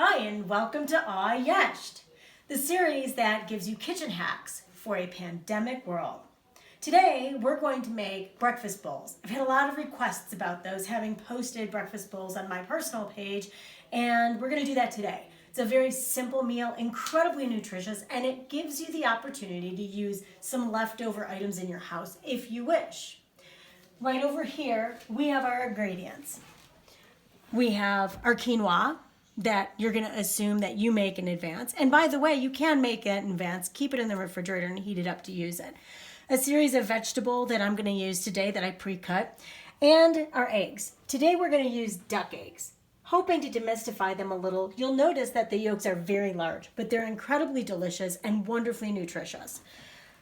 Hi, and welcome to Awww, the series that gives you kitchen hacks for a pandemic world. Today, we're going to make breakfast bowls. I've had a lot of requests about those, having posted breakfast bowls on my personal page, and we're going to do that today. It's a very simple meal, incredibly nutritious, and it gives you the opportunity to use some leftover items in your house if you wish. Right over here, we have our ingredients. We have our quinoa that you're going to assume that you make in advance. And by the way, you can make it in advance, keep it in the refrigerator and heat it up to use it. A series of vegetable that I'm going to use today that I pre-cut, and our eggs. Today we're going to use duck eggs. Hoping to demystify them a little, you'll notice that the yolks are very large, but they're incredibly delicious and wonderfully nutritious.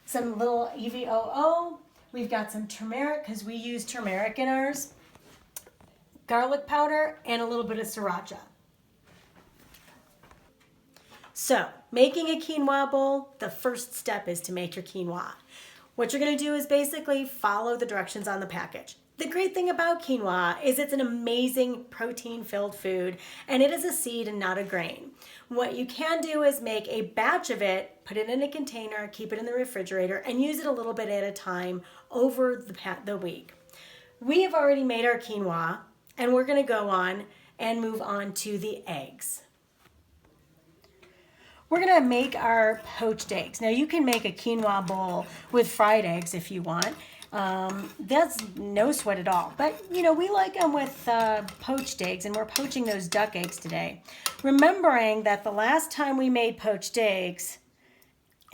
Some little Awww. We've got some turmeric because we use turmeric in ours. Garlic powder and a little bit of sriracha. So, making a quinoa bowl, the first step is to make your quinoa. What you're going to do is basically follow the directions on the package. The great thing about quinoa is it's an amazing protein-filled food, and it is a seed and not a grain. What you can do is make a batch of it, put it in a container, keep it in the refrigerator, and use it a little bit at a time over the week. We have already made our quinoa, and we're going to go on and move on to the eggs. We're going to make our poached eggs. Now you can make a quinoa bowl with fried eggs if you want. That's no sweat at all. But you know, we like them with poached eggs, and we're poaching those duck eggs today. Remembering that the last time we made poached eggs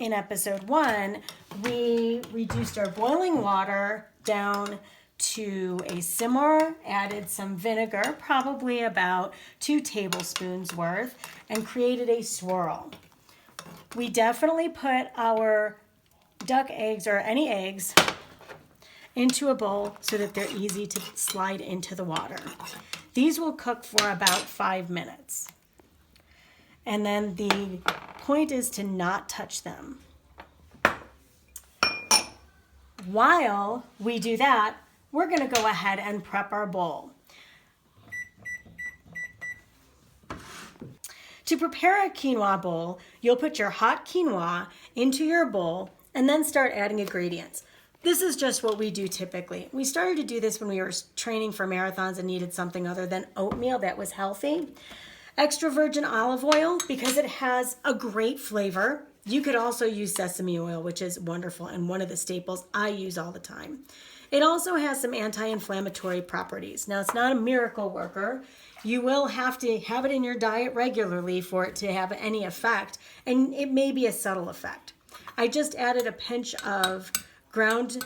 in episode 1, we reduced our boiling water down to a simmer, added some vinegar, probably about 2 tablespoons worth, and created a swirl. We definitely put our duck eggs or any eggs into a bowl so that they're easy to slide into the water. These will cook for about 5 minutes. And then the point is to not touch them. While we do that, we're going to go ahead and prep our bowl. To prepare a quinoa bowl, you'll put your hot quinoa into your bowl and then start adding ingredients. This is just what we do typically. We started to do this when we were training for marathons and needed something other than oatmeal that was healthy. Extra virgin olive oil, because it has a great flavor. You could also use sesame oil, which is wonderful and one of the staples I use all the time. It also has some anti-inflammatory properties. Now, it's not a miracle worker. You will have to have it in your diet regularly for it to have any effect, and it may be a subtle effect. I just added a pinch of ground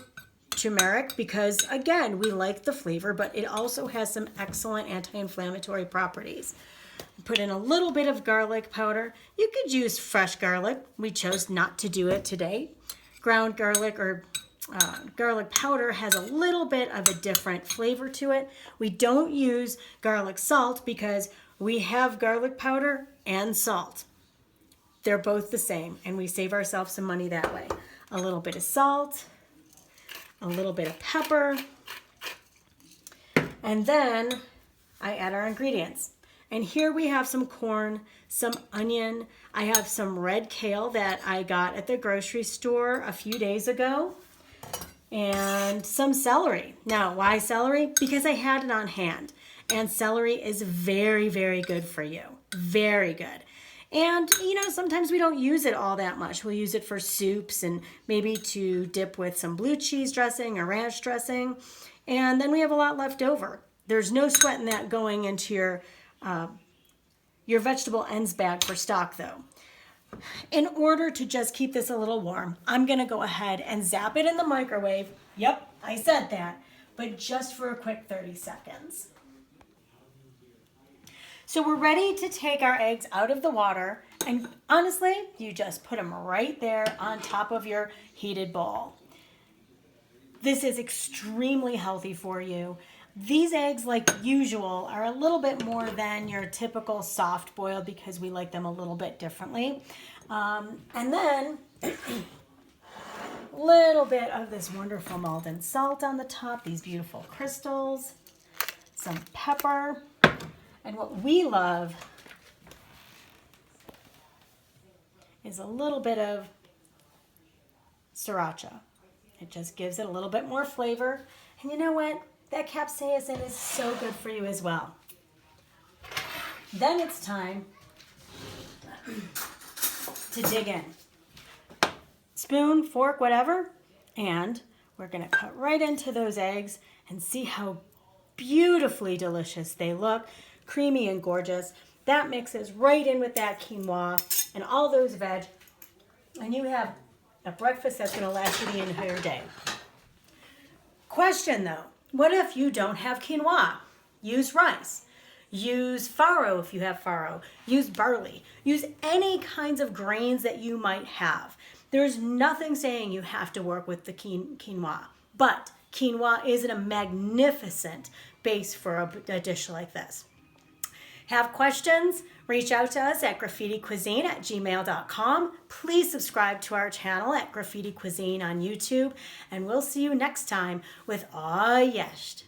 turmeric because, again, we like the flavor, but it also has some excellent anti-inflammatory properties. Put in a little bit of garlic powder. You could use fresh garlic. We chose not to do it today. Ground garlic or garlic powder has a little bit of a different flavor to it. We don't use garlic salt because we have garlic powder and salt. They're both the same, and we save ourselves some money that way. A little bit of salt, a little bit of pepper, and then I add our ingredients. And here we have some corn, some onion. I have some red kale that I got at the grocery store a few days ago. And some celery. Now, why celery? Because I had it on hand. And celery is very, very good for you. Very good. And, you know, sometimes we don't use it all that much. We'll use it for soups and maybe to dip with some blue cheese dressing or ranch dressing. And then we have a lot left over. There's no sweat in that going into your vegetable ends bag for stock, though. In order to just keep this a little warm, I'm going to go ahead and zap it in the microwave. Yep, I said that, but just for a quick 30 seconds. So we're ready to take our eggs out of the water, and honestly, you just put them right there on top of your heated bowl. This is extremely healthy for you. These eggs, like usual, are a little bit more than your typical soft boiled because we like them a little bit differently. And then a little bit of this wonderful Maldon salt on the top, these beautiful crystals, some pepper, and what we love is a little bit of sriracha. It just gives it a little bit more flavor. And you know what? That capsaicin is so good for you as well. Then it's time to dig in. Spoon, fork, whatever, and we're gonna cut right into those eggs and see how beautifully delicious they look, creamy and gorgeous. That mixes right in with that quinoa and all those veg, and you have a breakfast that's gonna last you the entire day. Question though, what if you don't have quinoa? Use rice. Use farro if you have farro. Use barley. Use any kinds of grains that you might have. There's nothing saying you have to work with the quinoa, but quinoa is a magnificent base for a dish like this. Have questions? Reach out to us at graffiticuisine@gmail.com. Please subscribe to our channel at Graffiti Cuisine on YouTube, and we'll see you next time with Jesc.